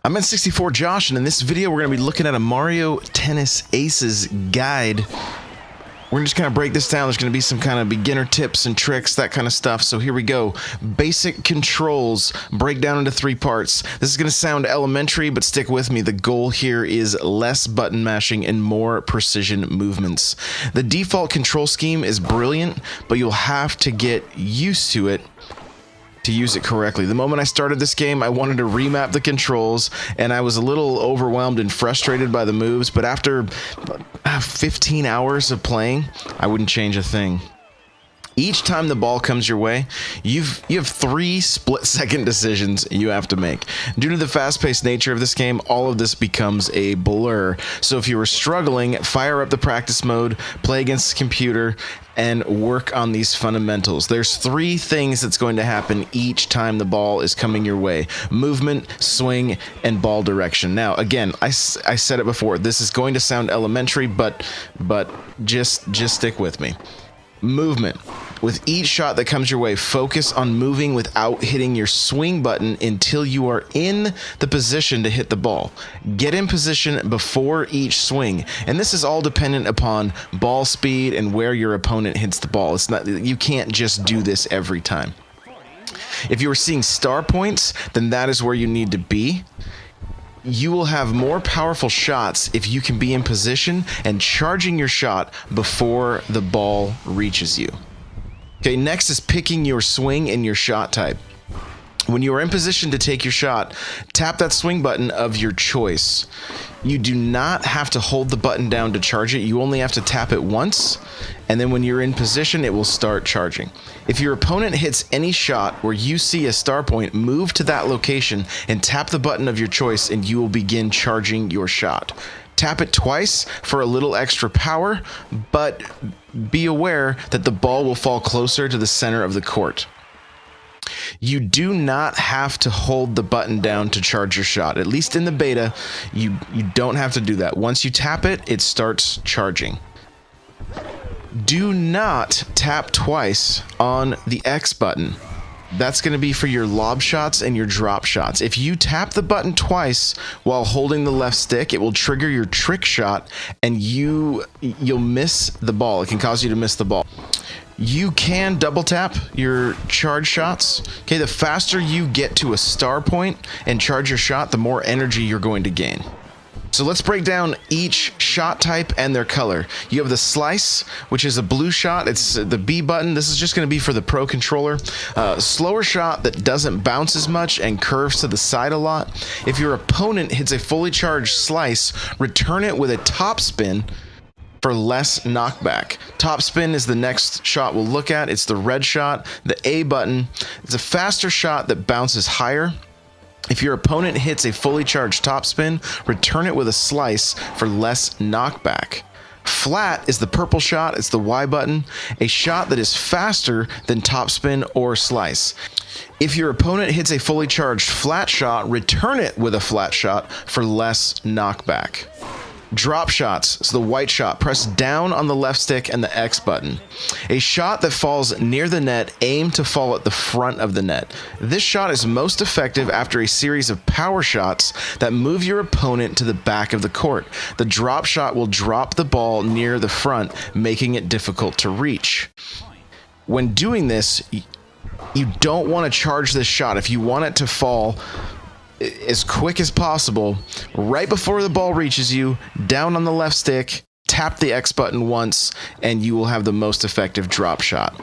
I'm N64 Josh, and in this video we're going to be looking at a Mario Tennis Aces guide. We're just kind of break this down. There's going to be some kind of beginner tips and tricks, that kind of stuff. So here we go. Basic controls break down into 3 parts. This is going to sound elementary, but stick with me. The goal here is less button mashing and more precision movements. The default control scheme is brilliant, but you'll have to get used to it to use it correctly. The moment I started this game, I wanted to remap the controls, and I was a little overwhelmed and frustrated by the moves, but after 15 hours of playing, I wouldn't change a thing. Each time the ball comes your way, you have 3 split-second decisions you have to make. Due to the fast-paced nature of this game, all of this becomes a blur. So if you were struggling, fire up the practice mode, play against the computer, and work on these fundamentals. There's 3 things that's going to happen each time the ball is coming your way: movement, swing, and ball direction. Now, again, I said it before, this is going to sound elementary, but just stick with me. Movement. With each shot that comes your way, focus on moving without hitting your swing button until you are in the position to hit the ball. Get in position before each swing, and this is all dependent upon ball speed and where your opponent hits the ball. It's not, you can't just do this every time. If you are seeing star points, then that is where you need to be. You will have more powerful shots if you can be in position and charging your shot before the ball reaches you. Okay, next is picking your swing and your shot type. When you are in position to take your shot, tap that swing button of your choice. You do not have to hold the button down to charge it. You only have to tap it once, and then when you're in position, it will start charging. If your opponent hits any shot where you see a star point, move to that location and tap the button of your choice, and you will begin charging your shot. Tap it twice for a little extra power, but be aware that the ball will fall closer to the center of the court. You do not have to hold the button down to charge your shot. At least in the beta, you don't have to do that. Once you tap it, it starts charging. Do not tap twice on the X button. That's going to be for your lob shots and your drop shots. If you tap the button twice while holding the left stick, it will trigger your trick shot, and you'll miss the ball. It can cause you to miss the ball. You can double tap your charge shots. Okay, the faster you get to a star point and charge your shot, the more energy you're going to gain. So let's break down each shot type and their color. You have the slice, which is a blue shot. It's the B button. This is just going to be for the Pro controller. Slower shot that doesn't bounce as much and curves to the side a lot. If your opponent hits a fully charged slice, return it with a top spin for less knockback. Top spin is the next shot we'll look at. It's the red shot. The A button is a faster shot that bounces higher. If your opponent hits a fully charged top spin, return it with a slice for less knockback. Flat is the purple shot. It's the Y button, a shot that is faster than top spin or slice. If your opponent hits a fully charged flat shot, return it with a flat shot for less knockback. Drop shots, so the white shot, press down on the left stick and the X button. A shot that falls near the net, aim to fall at the front of the net. This shot is most effective after a series of power shots that move your opponent to the back of the court. The drop shot will drop the ball near the front, making it difficult to reach. When doing this, you don't want to charge this shot. If you want it to fall as quick as possible, right before the ball reaches you, down on the left stick, tap the X button once, and you will have the most effective drop shot.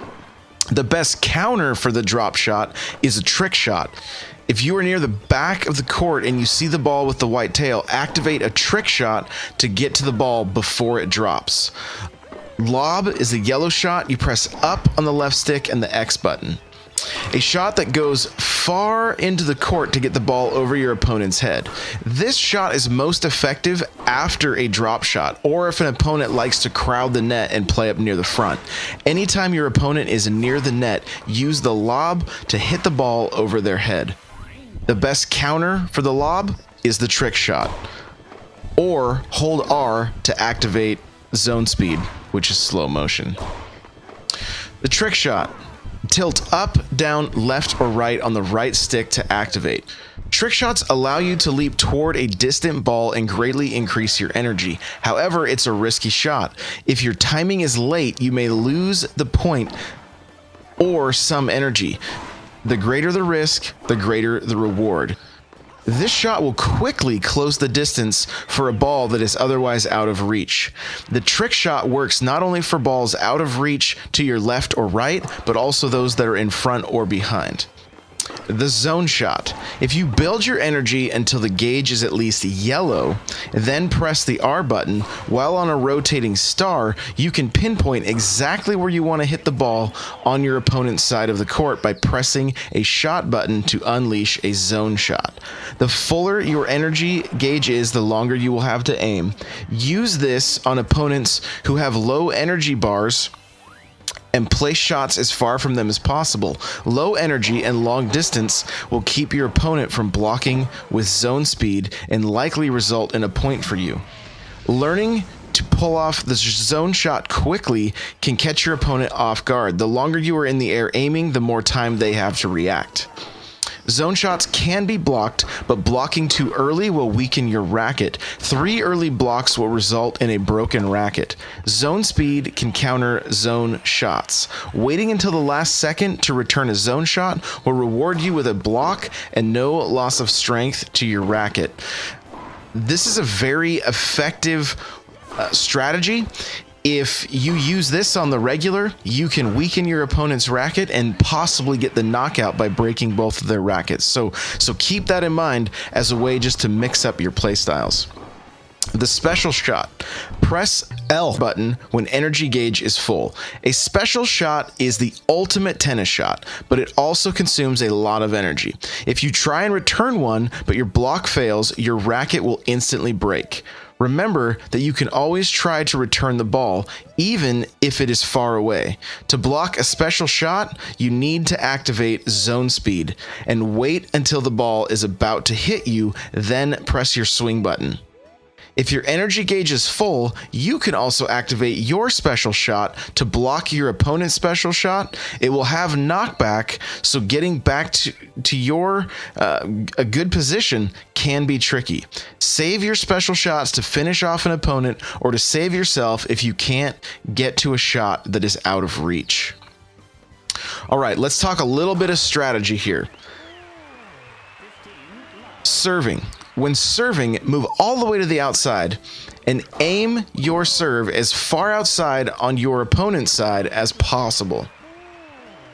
The best counter for the drop shot is a trick shot. If you are near the back of the court and you see the ball with the white tail, activate a trick shot to get to the ball before it drops. Lob is a yellow shot. You press up on the left stick and the X button. A shot that goes far into the court to get the ball over your opponent's head. This shot is most effective after a drop shot, or if an opponent likes to crowd the net and play up near the front. Anytime your opponent is near the net, use the lob to hit the ball over their head. The best counter for the lob is the trick shot, or hold R to activate zone speed, which is slow motion. The trick shot. Tilt up, down, left, or right on the right stick to activate. Trick shots allow you to leap toward a distant ball and greatly increase your energy. However, it's a risky shot. If your timing is late, you may lose the point or some energy. The greater the risk, the greater the reward. This shot will quickly close the distance for a ball that is otherwise out of reach. The trick shot works not only for balls out of reach to your left or right, but also those that are in front or behind. The zone shot. If you build your energy until the gauge is at least yellow, then press the R button, while on a rotating star, you can pinpoint exactly where you want to hit the ball on your opponent's side of the court by pressing a shot button to unleash a zone shot. The fuller your energy gauge is, the longer you will have to aim. Use this on opponents who have low energy bars and place shots as far from them as possible. Low energy and long distance will keep your opponent from blocking with zone speed and likely result in a point for you. Learning to pull off the zone shot quickly can catch your opponent off guard. The longer you are in the air aiming, the more time they have to react. Zone shots can be blocked, but blocking too early will weaken your racket. 3 early blocks will result in a broken racket. Zone speed can counter zone shots. Waiting until the last second to return a zone shot will reward you with a block and no loss of strength to your racket. This is a very effective strategy. If you use this on the regular, you can weaken your opponent's racket and possibly get the knockout by breaking both of their rackets. So keep that in mind as a way just to mix up your playstyles. The special shot. Press L button when energy gauge is full. A special shot is the ultimate tennis shot, but it also consumes a lot of energy. If you try and return one, but your block fails, your racket will instantly break. Remember that you can always try to return the ball, even if it is far away. To block a special shot, you need to activate zone speed and wait until the ball is about to hit you, then press your swing button. If your energy gauge is full, you can also activate your special shot to block your opponent's special shot. It will have knockback, so getting back to your a good position can be tricky. Save your special shots to finish off an opponent or to save yourself if you can't get to a shot that is out of reach. All right, let's talk a little bit of strategy here. Serving. When serving, move all the way to the outside and aim your serve as far outside on your opponent's side as possible.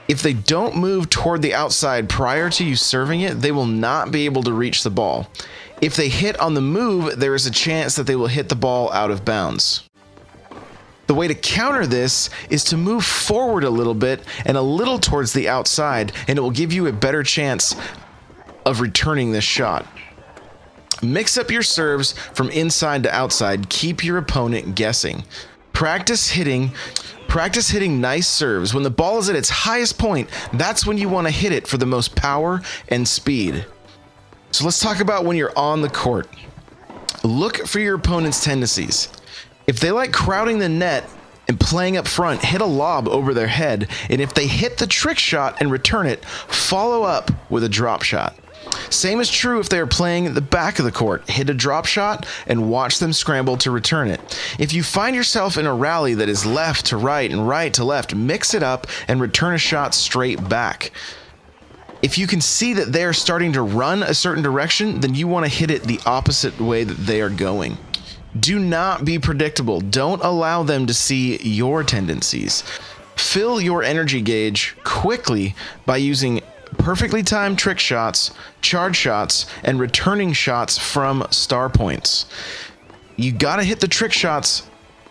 If they don't move toward the outside prior to you serving it, they will not be able to reach the ball. If they hit on the move, there is a chance that they will hit the ball out of bounds. The way to counter this is to move forward a little bit and a little towards the outside, and it will give you a better chance of returning this shot. Mix up your serves from inside to outside. Keep your opponent guessing. Practice hitting nice serves. When the ball is at its highest point, that's when you want to hit it for the most power and speed. So let's talk about when you're on the court. Look for your opponent's tendencies. If they like crowding the net and playing up front, hit a lob over their head. And if they hit the trick shot and return it, follow up with a drop shot. Same is true if they are playing at the back of the court. Hit a drop shot and watch them scramble to return it. If you find yourself in a rally that is left to right and right to left, mix it up and return a shot straight back. If you can see that they are starting to run a certain direction, then you want to hit it the opposite way that they are going. Do not be predictable. Don't allow them to see your tendencies. Fill your energy gauge quickly by using perfectly timed trick shots, charge shots, and returning shots from star points. You gotta hit the trick shots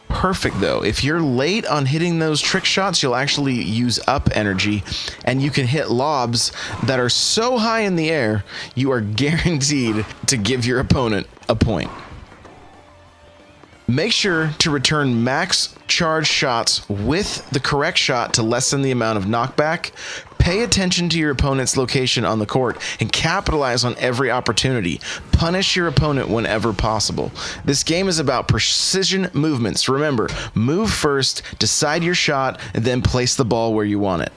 perfect though. If you're late on hitting those trick shots, you'll actually use up energy, and you can hit lobs that are so high in the air, you are guaranteed to give your opponent a point. Make sure to return max charge shots with the correct shot to lessen the amount of knockback. Pay attention to your opponent's location on the court and capitalize on every opportunity. Punish your opponent whenever possible. This game is about precision movements. Remember, move first, decide your shot, and then place the ball where you want it.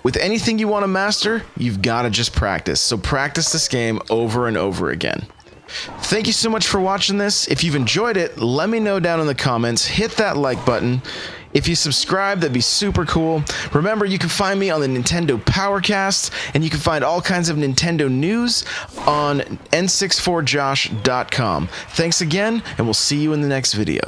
With anything you want to master, you've got to just practice. So practice this game over and over again. Thank you so much for watching this. If you've enjoyed it, let me know down in the comments. Hit that like button. If you subscribe, that'd be super cool. Remember, you can find me on the Nintendo Powercast, and you can find all kinds of Nintendo news on n64josh.com. Thanks again, and we'll see you in the next video.